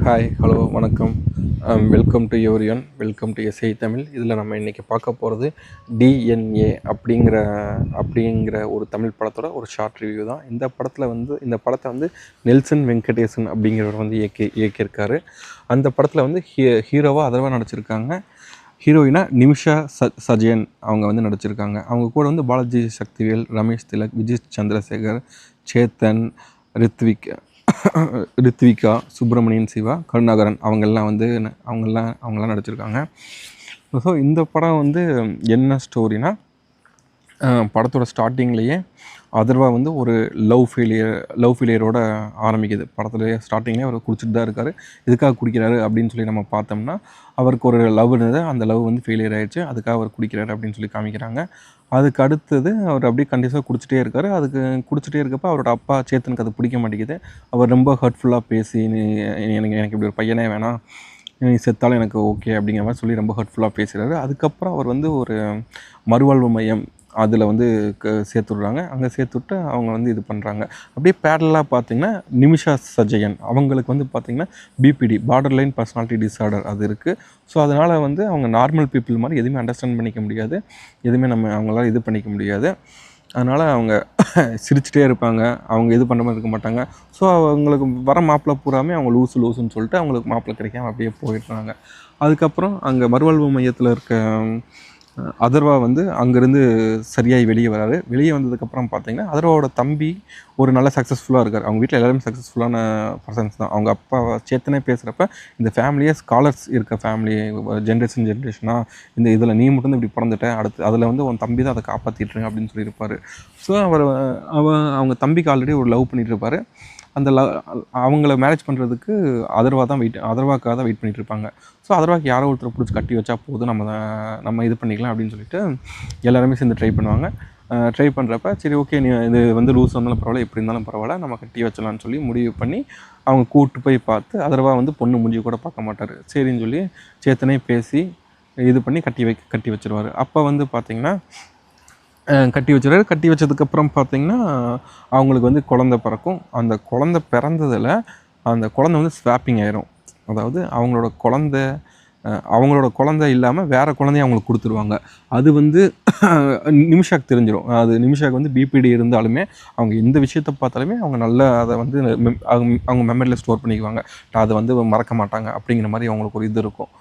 Hi, hello, வணக்கம். Welcome to everyone. Welcome to SI Tamil. இதில் நம்ம இன்றைக்கி பார்க்க போகிறது டிஎன்ஏ அப்படிங்கிற ஒரு தமிழ் படத்தோட ஒரு ஷார்ட் ரிவ்யூ தான். இந்த படத்தை வந்து நெல்சன் வெங்கடேசன் அப்படிங்கிறவர் வந்து இயக்கியிருக்காரு. அந்த படத்தில் வந்து ஹீரோவாக அதர்வா நடிச்சிருக்காங்க. ஹீரோயினா நிமிஷா சஜயன் அவங்க வந்து நடிச்சிருக்காங்க. அவங்க கூட வந்து பாலாஜி சக்திவேல், ரமேஷ் திலக், விஜய் சந்திரசேகர், சேத்தன், ரித்விகா, சுப்பிரமணியன் சிவா, கருணாகரன் அவங்கெல்லாம் நடிச்சிருக்காங்க. ஸோ இந்த படம் வந்து என்ன ஸ்டோரினா, படத்தோட ஸ்டார்டிங்லேயே அதர்வா வந்து ஒரு லவ் ஃபெயிலியரோட ஆரம்பிக்குது. படத்துலேயே ஸ்டார்டிங்லேயே அவர் குடிச்சிட்டு தான் இருக்கார். எதுக்காக குடிக்கிறாரு அப்படின்னு சொல்லி நம்ம பார்த்தோம்னா, அவருக்கு ஒரு லவ் இருந்தது. அந்த லவ் வந்து ஃபெயிலியர் ஆகிடுச்சு. அதுக்காக அவர் குடிக்கிறாரு அப்படின்னு சொல்லி காமிக்கிறாங்க. அதுக்கு அடுத்தது அவர் அப்படியே கண்டினியூஸாக குடிச்சிட்டே இருக்கார். அதுக்கு குடிச்சிட்டே இருக்கப்போ அவரோட அப்பா சேத்தனுக்கு அது பிடிக்க மாட்டேங்குது. அவர் ரொம்ப ஹர்ட்ஃபுல்லாக பேசி, எனக்கு இப்படி ஒரு பையனே வேணாம், நீ செத்தாலும் எனக்கு ஓகே அப்படிங்கிற மாதிரி சொல்லி ரொம்ப ஹர்ட்ஃபுல்லாக பேசுகிறாரு. அதுக்கப்புறம் அவர் வந்து ஒரு மறுவாழ்வு மையம் அதில் வந்து சேர்த்துடுறாங்க. அங்கே சேர்த்துவிட்டு அவங்க வந்து இது பண்ணுறாங்க. அப்படியே பேரலாக பார்த்திங்கன்னா நிமிஷா சஜயன் அவங்களுக்கு வந்து பார்த்திங்கன்னா BPD, borderline personality disorder அது இருக்குது. ஸோ அதனால் வந்து அவங்க நார்மல் பீப்புள் மாதிரி எதுவுமே அண்டர்ஸ்டாண்ட் பண்ணிக்க முடியாது, எதுவுமே அவங்களால இது பண்ணிக்க முடியாது. அதனால் அவங்க சிரிச்சிட்டே இருப்பாங்க, அவங்க இது பண்ண மாதிரி இருக்க மாட்டாங்க. ஸோ அவங்களுக்கு வர மாப்பிள்ளை பூராமே அவங்க லூசுன்னு சொல்லிட்டு அவங்களுக்கு மாப்பிள்ளை கிடைக்காம அப்படியே போயிடுறாங்க. அதுக்கப்புறம் அங்கே மறுவாழ்வு மையத்தில் இருக்க அதர்வா வந்து அங்கேருந்து சரியாகி வெளியே வராரு. வெளியே வந்ததுக்கப்புறம் பார்த்திங்கன்னா அதர்வாவோட தம்பி ஒரு நல்ல சக்ஸஸ்ஃபுல்லாக இருக்கார். அவங்க வீட்டில் எல்லாருமே சக்ஸஸ்ஃபுல்லான பர்சன்ஸ் தான். அவங்க அப்பா சேத்தனே பேசுகிறப்ப இந்த ஃபேமிலியே ஸ்காலர்ஸ் இருக்க ஃபேமிலி, ஜென்ரேஷனாக இந்த இதில் நீ மட்டும் இப்படி பிறந்துட்ட, அடுத்து அதில் வந்து உன் தம்பி தான் அதை காப்பாற்றிட்டுருங்க அப்படின்னு சொல்லியிருப்பார். ஸோ அவங்க தம்பிக்கு ஆல்ரெடி ஒரு லவ் பண்ணிகிட்டு இருப்பார். அந்த அவங்கள மேரேஜ் பண்ணுறதுக்கு அதர்வாக்காக தான் வெயிட் பண்ணிகிட்டு இருப்பாங்க. ஸோ அதர்வாக்கு யாரோ ஒருத்தர் பிடிச்சி கட்டி வச்சா போதும், நம்ம இது பண்ணிக்கலாம் அப்படின்னு சொல்லிட்டு எல்லாருமே சேர்ந்து ட்ரை பண்ணுவாங்க. ட்ரை பண்ணுறப்ப சரி ஓகே, நீ இது வந்து லூஸ் வந்தாலும் பரவாயில்ல, எப்படி இருந்தாலும் பரவாயில்ல, நம்ம கட்டி வச்சலான்னு சொல்லி முடிவு பண்ணி அவங்க கூப்பிட்டு போய் பார்த்து அதர்வா வந்து பொண்ணு முடிஞ்சு கூட பார்க்க மாட்டார். சரின்னு சொல்லி சேத்தனே பேசி இது பண்ணி கட்டி வச்சிருவார். அப்போ வந்து பார்த்திங்கன்னா கட்டி வச்சதுக்கப்புறம் பார்த்திங்கன்னா அவங்களுக்கு வந்து குழந்த பிறக்கும். அந்த குழந்த பிறந்ததில் அந்த குழந்தை வந்து ஸ்வாப்பிங் ஆயிரும். அதாவது அவங்களோட குழந்தை இல்லாமல் வேறு குழந்தைய அவங்களுக்கு கொடுத்துருவாங்க. அது வந்து நிமிஷாக்கு தெரிஞ்சிடும். அது நிமிஷாக்கு வந்து பிபிடி இருந்தாலுமே அவங்க எந்த விஷயத்தை பார்த்தாலுமே அவங்க நல்லா அதை வந்து அவங்க மெமரியில் ஸ்டோர் பண்ணிக்குவாங்க. அதை வந்து மறக்க மாட்டாங்க அப்படிங்கிற மாதிரி அவங்களுக்கு ஒரு இது இருக்கும்.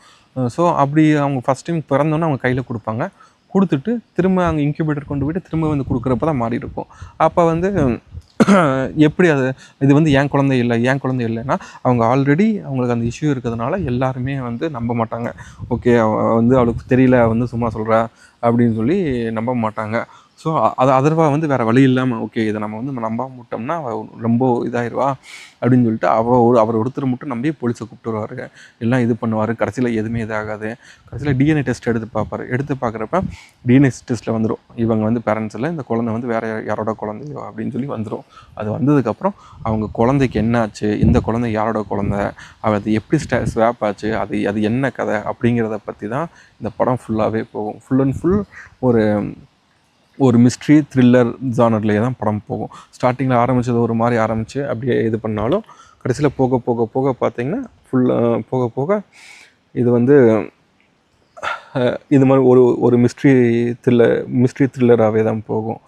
ஸோ அப்படி அவங்க ஃபஸ்ட் டைம் பிறந்தோன்னே அவங்க கையில் கொடுப்பாங்க. கொடுத்துட்டு திரும்ப அங்கே இன்குபேட்டர் கொண்டு போய்ட்டு திரும்ப வந்து கொடுக்குறப்ப தான் மாறி இருக்கும். அப்போ வந்து எப்படி இது வந்து என் குழந்தை இல்லைன்னா அவங்க ஆல்ரெடி அவங்களுக்கு அந்த இஷ்யூ இருக்கிறதுனால எல்லாருமே வந்து நம்ப மாட்டாங்க. ஓகே, வந்து அவளுக்கு தெரியல, வந்து சும்மா சொல்கிறா அப்படின்னு சொல்லி நம்ப மாட்டாங்க. ஸோ அதர்வா வந்து வேறு வழி இல்லாமல் ஓகே இதை நம்ம வந்து நம்பாம விட்டோம்னா ரொம்ப இதாகிடுவா அப்படின்னு சொல்லிட்டு அவர் ஒருத்தர் மட்டும் நம்பி போலீஸை கூப்பிட்டு வருவார். எல்லாம் இது பண்ணுவார். கடைசியில் எதுவுமே இதாகாது. கடைசியில் டிஎன்ஏ டெஸ்ட் எடுத்து பார்ப்பார். எடுத்து பார்க்குறப்ப டிஎன்ஏ டெஸ்ட்டில் வந்துடும் இவங்க வந்து பேரண்ட்ஸ் இல்லை, இந்த குழந்தை வந்து வேறு யாரோட குழந்தையோ அப்படின்னு சொல்லி வந்துடும். அது வந்ததுக்கப்புறம் அவங்க குழந்தைக்கு என்ன ஆச்சு, இந்த குழந்தை யாரோட குழந்தை, அது எப்படி ஸ்வாப் ஆச்சு, அது என்ன கதை அப்படிங்கிறத பற்றி தான் இந்த படம் ஃபுல்லாகவே போகும். ஃபுல் அண்ட் ஃபுல் ஒரு மிஸ்ட்ரி த்ரில்லர் ஜானர்லேயே தான் படம் போகும். ஸ்டார்டிங்கில் ஆரம்பித்தது ஒரு மாதிரி ஆரம்பித்து அப்படியே இது பண்ணாலும் கடைசியில் போக போக போக பார்த்திங்கன்னா ஃபுல்லாக போக இது வந்து இது மாதிரி ஒரு மிஸ்ட்ரி த்ரில்லராகவே தான் போகும்.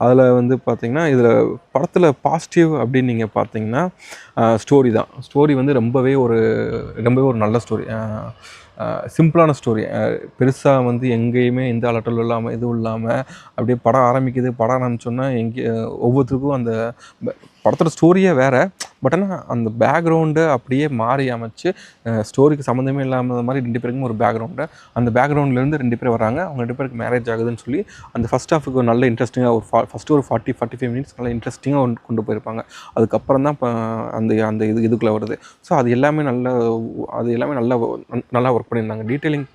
அதில் வந்து பார்த்திங்கன்னா இதில் படத்தில் பாசிட்டிவ் அப்படின்னு நீங்கள் பார்த்தீங்கன்னா ஸ்டோரி தான். ஸ்டோரி வந்து ரொம்பவே ஒரு நல்ல ஸ்டோரி, சிம்பிளான ஸ்டோரி. பெருசாக வந்து எங்கேயுமே எந்த அலட்டலும் இல்லாமல் எதுவும் இல்லாமல் அப்படியே படம் ஆரம்பிச்சோன்னா ஒவ்வொருத்தருக்கும் அந்த படத்தோட ஸ்டோரியே வேறு. பட் ஆனால் அந்த பேக்ரவுண்டை அப்படியே மாறி அமைச்சு ஸ்டோரிக்கு சம்மந்தமே இல்லாமல் மாதிரி 2 பேருக்கும் ஒரு பேக்ரவுண்டு, அந்த பேக்ரவுண்ட்லேருந்து 2 பேர் வராங்க. அவங்க 2 பேருக்கு மேரேஜ் ஆகுதுன்னு சொல்லி அந்த ஃபஸ்ட் ஹாஃபுக்கு ஒரு நல்ல இன்ட்ரெஸ்டிங்காக ஃபஸ்ட்டு ஒரு 40-45 மினிட்ஸ் நல்லா இன்ட்ரெஸ்டிங்காக கொண்டு போயிருப்பாங்க. அதுக்கப்புறம் தான் இப்போ அந்த இதுக்குள்ளே வருது. ஸோ அது எல்லாமே நல்லா ஒர்க் பண்ணியிருந்தாங்க.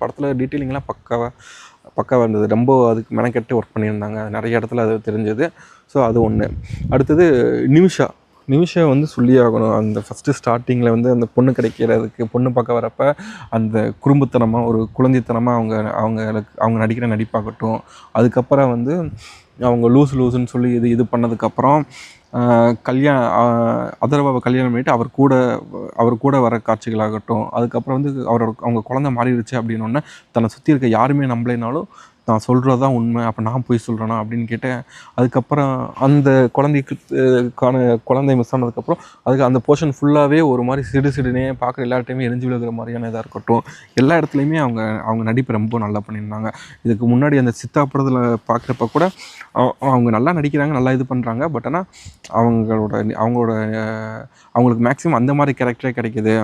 படத்தில் டீட்டெயிலிங்லாம் பக்காவாக இருந்தது. ரொம்ப அதுக்கு மெனக்கெட்டு ஒர்க் பண்ணியிருந்தாங்க. நிறைய இடத்துல அது தெரிஞ்சது. ஸோ அது ஒன்று. அடுத்தது நிமிஷா வந்து சொல்லி ஆகணும். அந்த ஃபஸ்ட்டு ஸ்டார்டிங்கில் வந்து அந்த பொண்ணு கிடைக்கிறதுக்கு பொண்ணு பார்க்க வரப்போ அந்த குறும்புத்தனமாக ஒரு குழந்தைத்தனமாக அவங்க நடிக்கிற நடிப்பாகட்டும், அதுக்கப்புறம் வந்து அவங்க லூசுன்னு சொல்லி இது பண்ணதுக்கப்புறம் அதர்வாவை கல்யாணம் பண்ணிவிட்டு அவர் கூட வர காட்சிகளாகட்டும், அதுக்கப்புறம் வந்து அவங்க குழந்தை மாறிடுச்சு அப்படின்னோடனே தன்னை சுற்றி இருக்க யாருமே நம்பலைனாலும் நான் சொல்கிறது தான் உண்மை, அப்போ நான் போய் சொல்கிறேனா அப்படின்னு கேட்டேன். அதுக்கப்புறம் அந்த குழந்தை மிஸ் ஆனதுக்கப்புறம் அந்த போர்ஷன் ஃபுல்லாகவே ஒரு மாதிரி சிடுனே பார்க்குற எல்லா டைமே எரிஞ்சு விழுகிற மாதிரியான இதாக இருக்கட்டும், எல்லா இடத்துலையுமே அவங்க நடிப்பு ரொம்ப நல்லா பண்ணியிருந்தாங்க. இதுக்கு முன்னாடி அந்த சித்தா படத்தில் பார்க்குறப்ப கூட அவங்க நல்லா நடிக்கிறாங்க, நல்லா இது பண்ணுறாங்க. பட் ஆனால் அவங்களுக்கு மேக்ஸிமம் அந்த மாதிரி கேரக்டரே கிடைக்கிது,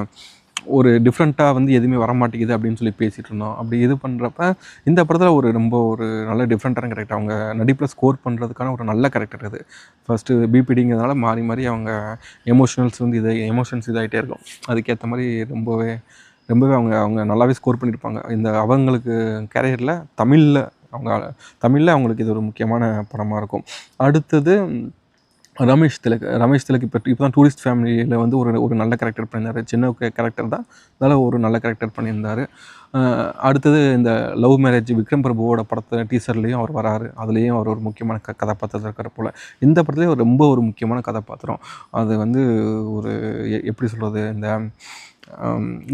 ஒரு டிஃப்ரெண்ட்டாக வந்து எதுவுமே வர மாட்டேங்குது அப்படின்னு சொல்லி பேசிகிட்டு இருந்தோம். அப்படி இது பண்ணுறப்ப இந்த படத்தில் ஒரு நல்ல டிஃப்ரெண்ட்டான கேரக்டர், அவங்க நடிப்பில் ஸ்கோர் பண்ணுறதுக்கான ஒரு நல்ல கேரக்டர் இது. ஃபஸ்ட்டு பிபிடிங்கிறதுனால மாறி மாறி அவங்க எமோஷன்ஸ் இதாகிட்டே இருக்கும். அதுக்கேற்ற மாதிரி ரொம்பவே அவங்க நல்லாவே ஸ்கோர் பண்ணியிருப்பாங்க. அவங்களுக்கு கேரியரில் தமிழில் அவங்களுக்கு இது ஒரு முக்கியமான படமாக இருக்கும். அடுத்தது ரமேஷ் திலக் இப்போ தான் டூரிஸ்ட் ஃபேமிலியில் வந்து ஒரு நல்ல கேரக்டர் பண்ணியிருந்தார். சின்ன கேரக்டர் தான், அதனால் ஒரு நல்ல கேரக்டர் பண்ணியிருந்தார். அடுத்தது இந்த லவ் மேரேஜ் விக்ரம் பிரபுவோட படத்தை டீசர்லேயும் அவர் வராரு. அதுலேயும் அவர் ஒரு முக்கியமான கதாபாத்திரத்தில் இருக்கிற போல் இந்த படத்துலேயும் ரொம்ப ஒரு முக்கியமான கதாபாத்திரம். அது வந்து ஒரு எப்படி சொல்கிறது, இந்த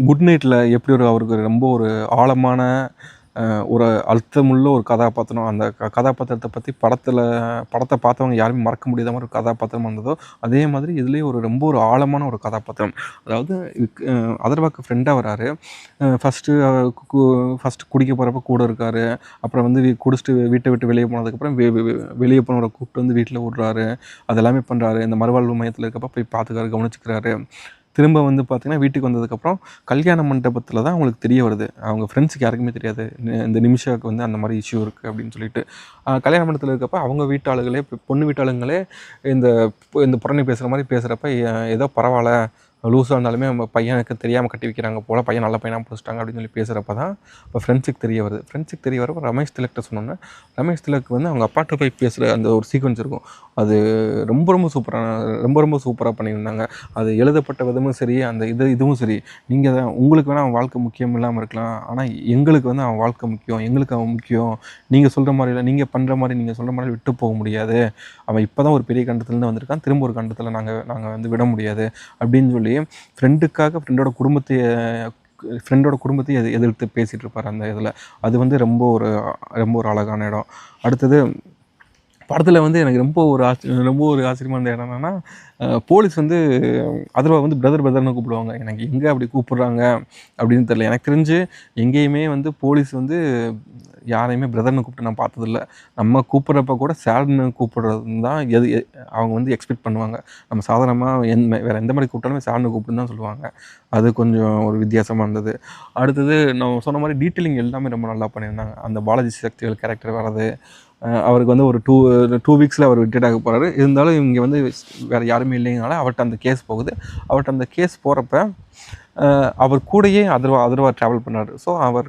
குட் நைட்டில் எப்படி அவருக்கு ரொம்ப ஒரு ஆழமான ஒரு அழுத்தமுள்ள ஒரு கதாபாத்திரம், அந்த கதாபாத்திரத்தை பற்றி படத்தை பார்த்தவங்க யாருமே மறக்க முடியாத மாதிரி ஒரு கதாபாத்திரம் வந்ததோ, அதே மாதிரி இதுலேயும் ரொம்ப ஒரு ஆழமான ஒரு கதாபாத்திரம். அதாவது அதர்வாக்கு ஃப்ரெண்டாக வராரு. ஃபஸ்ட்டு குடிக்க போகிறப்ப கூட இருக்கார். அப்புறம் வந்து குடிச்சிட்டு வீட்டை விட்டு வெளியே போனதுக்கப்புறம் வெளியே போனவரை கூப்பிட்டு வந்து வீட்டில் விட்றாரு. அதெல்லாமே பண்ணுறாரு. இந்த மறுவாழ்வு மையத்தில் இருக்கப்போ போய் பார்த்துக்காரு, கவனிச்சுக்கிறாரு. திரும்ப வந்து பார்த்திங்கன்னா வீட்டுக்கு வந்ததுக்கப்புறம் கல்யாண மண்டபத்தில் தான் அவங்களுக்கு தெரிய வருது, அவங்க ஃப்ரெண்ட்ஸுக்கு யாருக்குமே தெரியாது இந்த நிமிஷாவுக்கு வந்து அந்த மாதிரி இஷ்யூ இருக்குது அப்படின்னு சொல்லிட்டு. கல்யாண மண்டபத்தில் இருக்கப்போ அவங்க வீட்டாளுகளே பொண்ணு வீட்டாளுங்களே இந்த புறணி பேசுகிற மாதிரி பேசுகிறப்ப ஏதோ பரவாயில்ல, லூஸாக இருந்தாலுமே நம்ம பையனுக்கு தெரியாமல் கட்டி வைக்கிறாங்க போல், பையன் நல்ல பையனாக பிடிச்சிட்டாங்க அப்படின்னு சொல்லி பேசுகிறப்ப தான் இப்போ ஃப்ரெண்ட்ஸுக்கு தெரிய வரப்போ ரமேஷ் திலக்கிட்ட சொன்னோன்னே, ரமேஷ் திலக் வந்து அவங்க அப்பாட்ட போய் பேசுகிற அந்த ஒரு சீக்வன்ஸ் இருக்கும், அது ரொம்ப சூப்பராக பண்ணியிருந்தாங்க. அது எழுதப்பட்ட விதமும் சரி, அந்த இதுவும் சரி, நீங்கள் தான் உங்களுக்கு வேணால் அவன் வாழ்க்கை முக்கியம் இல்லாமல் இருக்கலாம், ஆனால் எங்களுக்கு வந்து அவன் வாழ்க்கை முக்கியம், எங்களுக்கு அவன் முக்கியம், நீங்கள் சொல்கிற மாதிரி இல்லை, நீங்கள் பண்ணுற மாதிரி நீங்கள் சொல்கிற மாதிரி விட்டு போக முடியாது, அவன் இப்போ தான் ஒரு பெரிய கண்டத்துலேருந்து வந்திருக்கான், திரும்ப ஒரு கண்டத்தில் நாங்கள் வந்து விட முடியாது அப்படின்னு சொல்லி ஃப்ரெண்டோட குடும்பத்தையும் எதிர்த்து பேசிகிட்டு இருப்பார் அந்த இதில். அது வந்து ரொம்ப ஒரு அழகான இடம். அடுத்தது படத்தில் வந்து எனக்கு ரொம்ப ஒரு ஆச்சரியமான இருந்த இடம் என்னென்னா, போலீஸ் வந்து அதர்வா வந்து பிரதர்னு கூப்பிடுவாங்க. எனக்கு எங்கே அப்படி கூப்பிட்றாங்க அப்படின்னு தெரியல. எனக்கு தெரிஞ்சு எங்கேயுமே வந்து போலீஸ் வந்து யாரையுமே பிரதர்னு கூப்பிட்டு நான் பார்த்ததில்ல. நம்ம கூப்பிட்றப்ப கூட சேட்னு கூப்பிட்றது தான் அவங்க வந்து எக்ஸ்பெக்ட் பண்ணுவாங்க. நம்ம சாதாரணமாக வேறு எந்த மாதிரி கூப்பிட்டாலுமே சேட்னு கூப்பிட்டுன்னு தான் சொல்லுவாங்க. அது கொஞ்சம் ஒரு வித்தியாசமாக இருந்தது. அடுத்தது நான் சொன்ன மாதிரி டீட்டெயிலிங் எல்லாமே ரொம்ப நல்லா பண்ணியிருந்தாங்க. அந்த பாலாஜி சக்திவேல் கேரக்டர் வர்றது, அவருக்கு வந்து ஒரு 2 வீக்ஸில் அவர் ரிட்டையர்ட் ஆக போகிறாரு. இருந்தாலும் இங்கே வந்து வேறு யாருமே இல்லைங்கனால அவர்கிட்ட அந்த கேஸ் போகுது. அவர்கிட்ட அந்த கேஸ் போகிறப்ப அவர் கூடயே அதர்வா ட்ராவல் பண்ணார். ஸோ அவர்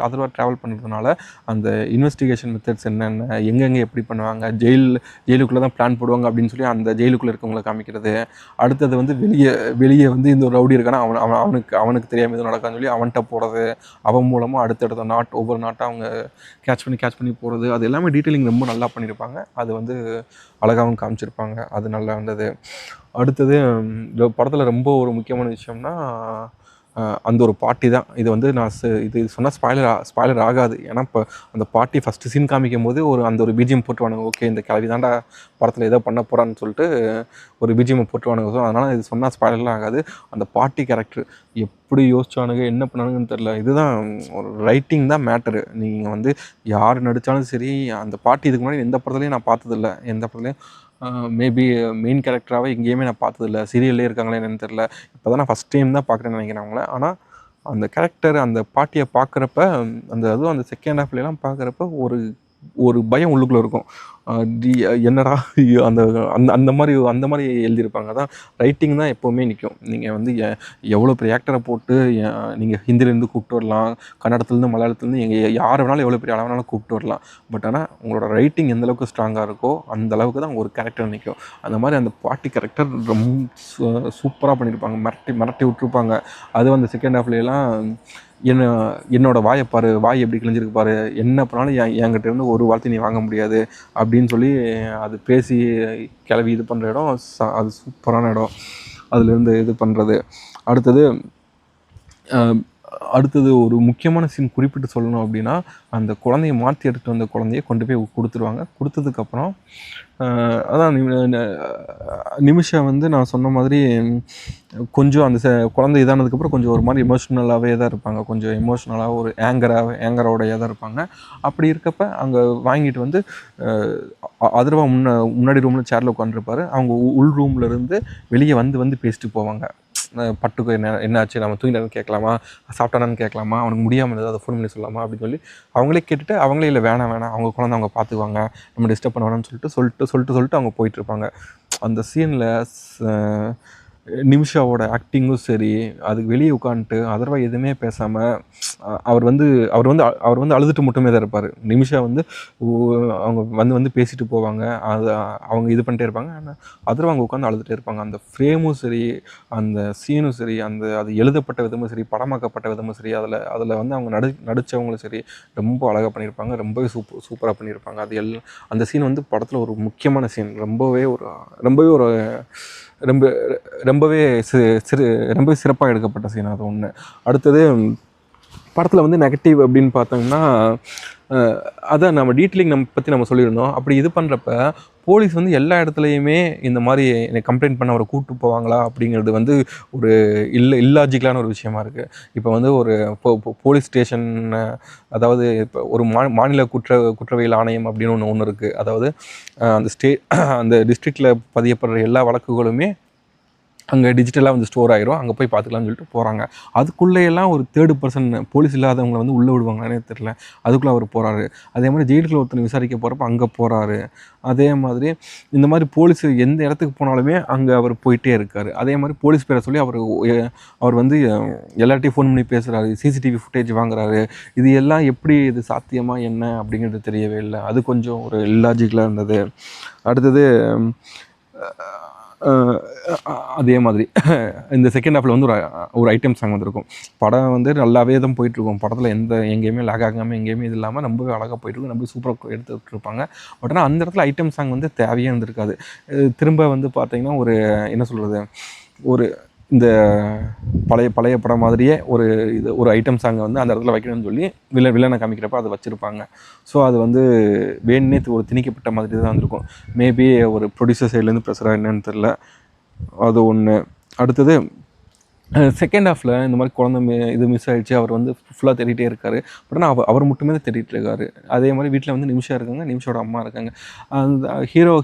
அதர்வா ட்ராவல் பண்ணுறதுனால அந்த இன்வெஸ்டிகேஷன் மெத்தட்ஸ் என்னென்ன, எங்கெங்கே எப்படி பண்ணுவாங்க, ஜெயிலுக்குள்ளே தான் பிளான் போடுவாங்க அப்படின்னு சொல்லி அந்த ஜெயிலுக்குள்ளே இருக்கவங்களை காமிக்கிறது. அடுத்தது வந்து வெளியே வந்து இந்த ஒரு ரவுடி இருக்கானா, அவனுக்கு தெரியாமல் எதுவும் நடக்கான்னு சொல்லி அவன்கிட்ட போகிறது, அவன் மூலமாக அடுத்தடுத்த ஒவ்வொரு நாட்டை அவங்க கேட்ச் பண்ணி போகிறது, அது எல்லாமே டீட்டெயிலிங் ரொம்ப நல்லா பண்ணியிருப்பாங்க. அது வந்து அழகாகவும் காமிச்சிருப்பாங்க. அது நல்லா இருந்தது. அடுத்தது படத்தில் ரொம்ப ஒரு முக்கியமான விஷயம்னா அந்த ஒரு பாட்டி தான். இது வந்து இது சொன்னால் ஸ்பாய்லர் ஆகாது. ஏன்னா இப்போ அந்த பாட்டி ஃபஸ்ட்டு சீன் காமிக்கும் போது அந்த ஒரு பிஜிஎம் போட்டுவானுங்க. ஓகே, இந்த கிளவி தாண்டா படத்தில் ஏதோ பண்ண போகிறான்னு சொல்லிட்டு ஒரு பிஜிஎம் போட்டுவானுங்க. ஸோ அதனால் இது சொன்னால் ஸ்பாய்லர்லாம் ஆகாது. அந்த பாட்டி கேரக்டர் எப்படி யோசிச்சானுங்க, என்ன பண்ணானுங்கன்னு தெரில. இதுதான் ஒரு ரைட்டிங் தான் மேட்டரு. நீங்கள் வந்து யார் நடித்தாலும் சரி, அந்த பாட்டி இதுக்கு முன்னாடி எந்த படத்துலையும் நான் பார்த்ததில்ல. எந்த படத்துலையும் மேபி மெயின் கேரக்டராகவே எங்கேயுமே நான் பார்த்ததில்ல. சீரியல்லே இருக்காங்களே என்னன்னு தெரில. இப்போ தான் நான் ஃபஸ்ட் டைம் தான் பார்க்குறேன்னு நினைக்கிறேன் அவங்கள. ஆனால் அந்த கேரக்டர், அந்த பாட்டியை பார்க்குறப்ப, அதுவும் அந்த செகண்ட் ஹாஃப்லாம் பார்க்குறப்ப ஒரு பயம் உள்ளுக்குள்ளே இருக்கும். என்னடா அந்த அந்த மாதிரி எழுதியிருப்பாங்க. அதான் ரைட்டிங் தான் எப்போவுமே நிற்கும். நீங்கள் வந்து எவ்வளோ பெரிய ஆக்டரை போட்டு நீங்கள் ஹிந்திலேருந்து கூப்பிட்டு வரலாம், கன்னடத்துலேருந்து மலையாளத்துலேருந்து யாரை வேணாலும் எவ்வளோ பெரிய அளவுனாலும் கூப்பிட்டு வரலாம். பட் ஆனால் உங்களோட ரைட்டிங் எந்தளவுக்கு ஸ்ட்ராங்காக இருக்கோ அந்த அளவுக்கு தான் ஒரு கேரக்டர் நிற்கும். அந்த மாதிரி அந்த பாட்டி கேரக்டர் ரொம்ப சூப்பராக பண்ணியிருப்பாங்க. மிரட்டி விட்டுருப்பாங்க. அதுவும் அந்த செகண்ட் ஹாஃப்லாம் என்னோட வாயை பாரு, வாய் எப்படி கிழிஞ்சிருக்கு பாரு, என்ன பண்ணாலும் என்கிட்ட இருந்து ஒரு வார்த்தை நீ வாங்க முடியாது அப்படின்னு சொல்லி அது பேசி கிளவி இது பண்ணுற இடம் அது சூப்பரான இடம். அதுலேருந்து இது பண்ணுறது. அடுத்தது ஒரு முக்கியமான சீன் குறிப்பிட்டு சொல்லணும் அப்படின்னா, அந்த குழந்தைய மாற்றி எடுத்துகிட்டு வந்த குழந்தைய கொண்டு போய் கொடுத்துருவாங்க. கொடுத்ததுக்கப்புறம் அதான் நிமிஷா வந்து நான் சொன்ன மாதிரி கொஞ்சம் அந்த குழந்தை இதானதுக்கப்புறம் கொஞ்சம் ஒரு மாதிரி எமோஷ்னலாகவே தான் இருப்பாங்க. கொஞ்சம் எமோஷ்னலாக ஒரு ஆங்கரோடையே தான் இருப்பாங்க. அப்படி இருக்கப்போ அங்கே வாங்கிட்டு வந்து அதர்வா முன்னாடி ரூமில் சேரில் உட்காந்துருப்பாரு. அவங்க உள் ரூம்லேருந்து வெளியே வந்து பேசிட்டு போவாங்க. பட்டுக்கு என்ன ஆச்சு, நம்ம தூங்கினான்னு கேட்கலாமா, சாப்பிட்டானான்னு கேட்கலாமா, அவனுக்கு முடியாமல் ஏதாவது ஃபோன் பண்ணி சொல்லலாமா அப்படின்னு சொல்லி அவங்களே கேட்டுட்டு அவங்களே இல்லை வேணாம் அவங்க குழந்தை அவங்க பார்த்துக்குவாங்க, நம்ம டிஸ்டர்ப் பண்ண வேணாம்னு சொல்லிட்டு அவங்க போயிட்டுருப்பாங்க. அந்த சீனில் நிமிஷாவோட ஆக்டிங்கும் சரி, அதுக்கு வெளியே உட்காந்துட்டு அதர்வா எதுவுமே பேசாமல் அவர் வந்து அழுதுட்டு மட்டுமே தான் இருப்பார். நிமிஷா வந்து அவங்க வந்து பேசிட்டு போவாங்க, அது அவங்க இது பண்ணிட்டே இருப்பாங்க. ஆனால் அதர்வா அவங்க உட்காந்து அழுதுகிட்டே இருப்பாங்க. அந்த ஃப்ரேமும் சரி, அந்த சீனும் சரி, அது எழுதப்பட்ட விதமும் சரி, படமாக்கப்பட்ட விதமும் சரி, அதில் வந்து அவங்க நடித்தவங்களும் சரி ரொம்ப அழகாக பண்ணியிருப்பாங்க. ரொம்பவே சூப்பராக பண்ணியிருப்பாங்க. அந்த சீன் வந்து படத்தில் ஒரு முக்கியமான சீன். ரொம்பவே ஒரு ரொம்பவே சிறப்பாக எடுக்கப்பட்ட சீன் அது ஒன்று. அடுத்தது படத்தில் வந்து நெகட்டிவ் அப்படின்னு பார்த்தோம்னா, அதான் நம்ம டீட்டெயிலிங் பற்றி நம்ம சொல்லியிருந்தோம். அப்படி இது பண்ணுறப்ப போலீஸ் வந்து எல்லா இடத்துலையுமே இந்த மாதிரி என்னை கம்ப்ளைண்ட் பண்ண அவரை கூப்பிட்டு போவாங்களா அப்படிங்கிறது வந்து ஒரு இல்லாஜிக்கலான ஒரு விஷயமா இருக்குது. இப்போ வந்து ஒரு போலீஸ் ஸ்டேஷன், அதாவது இப்போ ஒரு மாநில குற்றவியல் ஆணையம் அப்படின்னு ஒன்று இருக்குது. அதாவது அந்த டிஸ்ட்ரிக்டில் பதியப்படுற எல்லா வழக்குகளுமே அங்கே டிஜிட்டலாக வந்து ஸ்டோர் ஆகிரும், அங்கே போய் பார்த்துக்கலாம்னு சொல்லிட்டு போகிறாங்க. அதுக்குள்ளேயெல்லாம் ஒரு தேர்டு பர்சன் போலீஸ் இல்லாதவங்களை வந்து உள்ளே விடுவாங்கன்னே தெரில, அதுக்குள்ளே அவர் போகிறாரு. அதே மாதிரி ஜெயிலுக்குள்ள ஒருத்தனை விசாரிக்க போகிறப்ப அங்கே போகிறாரு. அதே மாதிரி இந்த மாதிரி போலீஸ் எந்த இடத்துக்கு போனாலுமே அங்கே அவர் போயிட்டே இருக்கார். அதே மாதிரி போலீஸ் பேரை சொல்லி அவர் வந்து எல்லார்ட்டையும் ஃபோன் பண்ணி பேசுகிறாரு, சிசிடிவி ஃபுட்டேஜ் வாங்குறாரு. இது எல்லாம் எப்படி இது சாத்தியமாக என்ன அப்படிங்கிறது தெரியவே இல்லை. அது கொஞ்சம் ஒரு இல்லாஜிக்கலாக இருந்தது. அடுத்தது அதே மாதிரி இந்த செகண்ட் ஹாஃபில் வந்து ஒரு ஐட்டம் சாங் வந்துருக்கும். படம் வந்து நல்லாவே தான் போயிட்டுருக்கும். படத்தில் எங்கேயுமே லேக் ஆகாமல் எங்கேயுமே இது இல்லாமல் ரொம்பவே அழகாக போயிட்டுருக்கும், ரொம்ப சூப்பராக எடுத்துகிட்ருப்பாங்க. பட் ஆனால் அந்த இடத்துல ஐட்டம் சாங் வந்து தேவையே இருந்திருக்காது. திரும்ப வந்து பார்த்திங்கன்னா என்ன சொல்கிறது, இந்த பழைய படம் மாதிரியே ஒரு ஐட்டம் சாங்கை வந்து அந்த இடத்துல வைக்கணும்னு சொல்லி வில்லனை காமிக்கிறப்ப அதை வச்சுருப்பாங்க. ஸோ அது வந்து வேணுன்னே ஒரு திணிக்கப்பட்ட மாதிரி தான் இருந்திருக்கும். மேபி ஒரு ப்ரொடியூசர் சைட்லேருந்து ப்ரெஷராக என்னன்னு தெரில, அது ஒன்று. அடுத்தது செகண்ட் ஹாஃபில் இந்த மாதிரி குழந்தை இது மிஸ் ஆகிடுச்சு, அவர் வந்து ஃபுல்லாக தேடிகிட்டே இருக்கார். பட் ஆனால் அவர் மட்டுமே தான் தேடிட்டு இருக்காரு. அதே மாதிரி வீட்டில் வந்து நிமிஷா இருக்காங்க, நிமிஷோட அம்மா இருக்காங்க. அந்த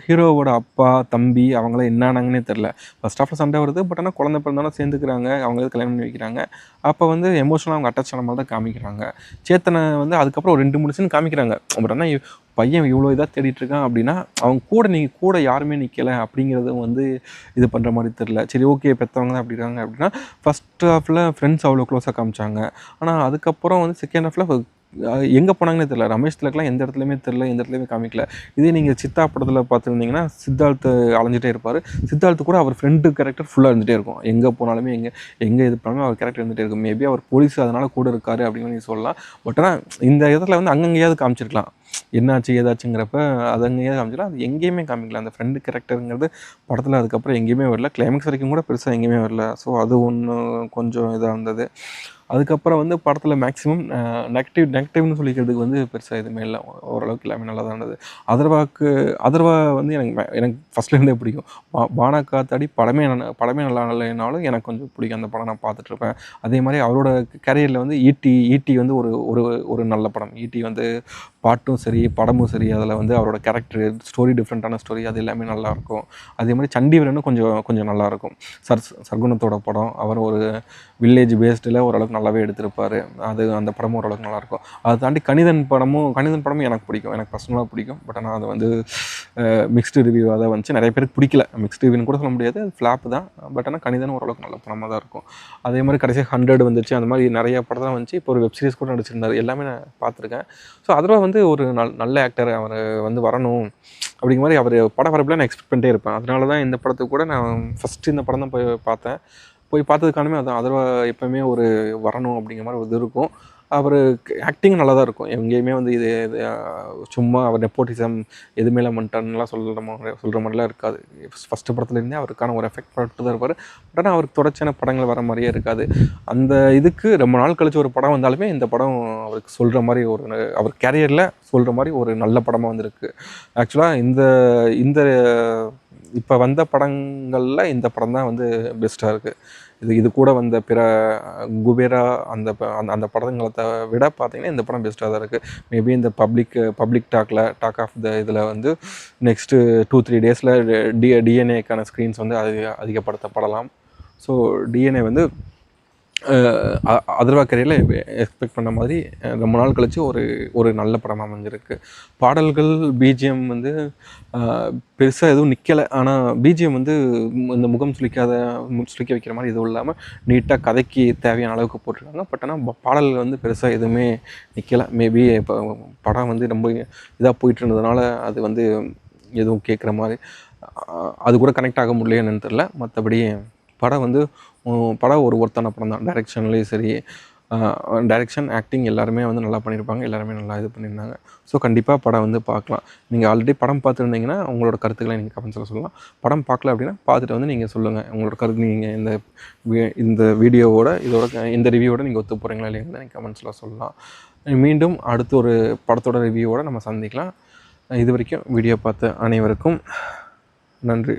ஹீரோவோட அப்பா தம்பி அவங்களாம் என்னானாங்கன்னே தெரில. ஃபர்ஸ்ட் ஹாஃபில் சண்டை வருது, பட் ஆனால் குழந்தை பிறந்தாலும் சேர்ந்துக்கிறாங்க, அவங்க கல்யாணம் பண்ணி வைக்கிறாங்க. அப்போ வந்து எமோஷனலாக அவங்க அட்டாச் ஆன மாதிரி தான் காமிக்கிறாங்க. சேத்தனை வந்து அதுக்கப்புறம் ஒரு 2-3 சீன் காமிக்கிறாங்க. பட் ஆனால் பையன் இவ்வளோ இதாக தேடிட்டுருக்கான் அப்படின்னா அவங்க கூட யாருமே நிற்கலை அப்படிங்கிறது வந்து இது பண்ணுற மாதிரி தெரில. சரி ஓகே, பெற்றவங்க தான் அப்படி இருக்காங்க அப்படின்னா, ஃபஸ்ட் ஹாஃபில் ஃப்ரெண்ட்ஸ் அவ்வளோ க்ளோஸாக காமிச்சாங்க. ஆனால் அதுக்கப்புறம் வந்து செகண்ட் ஹாஃபில் எங்கே போனாங்கன்னே தெரில. ரமேஷ் திலக்லாம் எந்த இடத்துலையுமே தெரில, எந்த இடத்துலையுமே காமிக்கல. இதே நீங்கள் சித்தா படத்தில் பார்த்துருந்தீங்கன்னா சித்தார்த்து அலைஞ்சிட்டே இருப்பார். சித்தார்த்து கூட அவர் ஃப்ரெண்டு கேரக்டர் ஃபுல்லாக இருந்துகிட்டே இருக்கும். எங்கே போனாலுமே எங்கே இது பண்ணாலும் அவர் கேரக்டர் இருந்துகிட்டே இருக்கும். மேபி அவர் போலீஸ் அதனால் கூட இருக்கார் அப்படின்னு நீங்கள் சொல்லலாம். பட் ஆனால் இந்த இடத்துல வந்து அங்கங்கேயாவது காமிச்சிருக்கலாம், என்னாச்சு ஏதாச்சுங்கிறப்ப அது அங்கேயாவது காமிச்சிக்கலாம். அது எங்கேயுமே காமிக்கல. அந்த ஃப்ரெண்டு கேரக்டர்ங்கிறது படத்தில் அதுக்கப்புறம் எங்கேயுமே வரல. கிளைமேக்ஸ் வரைக்கும் கூட பெருசாக எங்கேயுமே வரல. ஸோ அது ஒன்று கொஞ்சம் இதாக இருந்தது. அதுக்கப்புறம் வந்து படத்தில் மேக்ஸிமம் நெகட்டிவ்னு சொல்லிக்கிறதுக்கு வந்து பெருசாக எதுவுமே இல்லை. ஓரளவுக்கு எல்லாமே நல்லா தான் இருந்தது. அதர்வா வந்து எனக்கு ஃபஸ்ட்லேருந்தே பிடிக்கும். பானாக்காத்தாடி படமே நல்லா இல்லைனாலும் எனக்கு கொஞ்சம் பிடிக்கும். அந்த படம் நான் பார்த்துட்ருப்பேன். அதே மாதிரி அவரோட கேரியரில் வந்து ஈட்டி வந்து ஒரு நல்ல படம். ஈட்டி வந்து பாட்டும் சரி படமும் சரி, அதில் வந்து அவரோட கேரக்டர் ஸ்டோரி டிஃப்ரெண்ட்டான ஸ்டோரி, அது எல்லாமே நல்லாயிருக்கும். அதே மாதிரி சண்டிவரனும் கொஞ்சம் நல்லாயிருக்கும். சர்க்குணத்தோட படம். அவர் ஒரு வில்லேஜ் பேஸ்டில் ஓரளவுக்கு நல்லாவே எடுத்திருப்பார். அந்த படமும் ஓரளவுக்கு நல்லாயிருக்கும். அதை தாண்டி கணிதன் படமும் எனக்கு பிடிக்கும், எனக்கு பர்சனலாக பிடிக்கும். பட் ஆனால் அது வந்து மிக்ஸ்டு ரிவ்யூவாக தான் வந்துச்சு. நிறைய பேருக்கு பிடிக்கல. மிக்ஸ்டு ரிவ்யூன்னு கூட சொல்ல முடியாது, அது ஃப்ளாப் தான். பட் ஆனால் கணிதன் ஓரளவுக்கு நல்ல படமாக தான் இருக்கும். அதே மாதிரி கடைசியாக 100 வந்துச்சு. அந்த மாதிரி நிறைய படத்தான் வந்துச்சு. இப்போ ஒரு வெப் சீரிஸ் கூட நடிச்சிருந்தார். எல்லாமே நான் பார்த்துருக்கேன். ஸோ அதில் வந்து ஒரு நல்ல ஆக்டர் அவர் வந்து வரணும் அப்படிங்கிற மாதிரி அவர் படம் வரப்பில் நான் எக்ஸ்பெக்ட் பண்ணிட்டே இருப்பேன். அதனால தான் இந்த படத்துக்கு கூட நான் ஃபஸ்ட்டு இந்த படம் தான் போய் பார்த்தேன். போய் பார்த்ததுக்கானமே அதான் அதர்வா எப்போவுமே ஒரு வரணும் அப்படிங்கிற மாதிரி ஒரு இது இருக்கும். அவர் ஆக்டிங் நல்லா தான் இருக்கும். எங்கேயுமே வந்து இது சும்மா அவர் நெப்போட்டிசம் எதுவுமேலாம் பண்ணிட்டான்லாம் சொல்கிற மாதிரிலாம் இருக்காது. ஃபஸ்ட்டு படத்துலேருந்தே அவருக்கான ஒரு எஃபெக்ட் பட்டு தான் இருப்பார். பட் ஆனால் அவருக்கு தொடர்ச்சியான படங்கள் வர மாதிரியே இருக்காது. அந்த இதுக்கு ரொம்ப நாள் கழிச்சு ஒரு படம் வந்தாலுமே இந்த படம் அவருக்கு சொல்கிற மாதிரி ஒரு அவர் கேரியரில் சொல்கிற மாதிரி ஒரு நல்ல படமாக வந்திருக்கு. ஆக்சுவலாக இந்த இந்த இப்போ வந்த படங்களில் இந்த படம் தான் வந்து பெஸ்ட்டாக இருக்குது. இது கூட வந்த பிற குபேரா அந்த அந்த படங்களை விட பார்த்தீங்கன்னா இந்த படம் பெஸ்ட்டாக தான் இருக்குது. மேபி இந்த பப்ளிக் டாக் ஆஃப் த இதில் வந்து நெக்ஸ்ட்டு 2-3 டேஸில் டிஎன்ஏக்கான ஸ்க்ரீன்ஸ் வந்து அதிகப்படுத்தப்படலாம். ஸோ டிஎன்ஏ வந்து அதர்வா கரியரில் எக்ஸ்பெக்ட் பண்ண மாதிரி ரொம்ப நாள் கழிச்சு ஒரு நல்ல படமாக அமைஞ்சிருக்கு. பாடல்கள் பிஜிஎம் வந்து பெருசாக எதுவும் நிற்கலை. ஆனால் பிஜிஎம் வந்து இந்த முகம் சுளிக்க வைக்கிற மாதிரி எதுவும் இல்லாமல் நீட்டாக கதைக்கு தேவையான அளவுக்கு போட்டிருக்காங்க. பட் ஆனால் பாடல்கள் வந்து பெருசாக எதுவுமே நிற்கலை. மேபி இப்போ படம் வந்து ரொம்ப இதாக போயிட்டு இருந்ததுனால அது வந்து எதுவும் கேட்குற மாதிரி அது கூட கனெக்ட் ஆக முடியலைன்னு தெரில. மற்றபடி படம் ஒரு ஒர்த்தான படம் தான். டைரெக்ஷன்லேயும் சரி, டைரெக்ஷன், ஆக்டிங் எல்லாருமே வந்து நல்லா பண்ணியிருப்பாங்க. எல்லாருமே நல்லா இது பண்ணியிருந்தாங்க. ஸோ கண்டிப்பாக படம் வந்து பார்க்கலாம். நீங்கள் ஆல்ரெடி படம் பார்த்துருந்தீங்கன்னா உங்களோட கருத்துக்களை நீங்கள் கமெண்ட்ஸில் சொல்லலாம். படம் பார்க்கல அப்படின்னா பார்த்துட்டு வந்து நீங்கள் சொல்லுங்கள் உங்களோட கருத்து. நீங்கள் இந்த வீடியோவோட இந்த ரிவ்யூவோட நீங்கள் ஒத்து போகிறீங்களா இல்லைங்களா நீங்கள் கமெண்ட்ஸில் சொல்லலாம். மீண்டும் அடுத்த ஒரு படத்தோட ரிவ்யூவோடு நம்ம சந்திக்கலாம். இது வரைக்கும் வீடியோ பார்த்த அனைவருக்கும் நன்றி.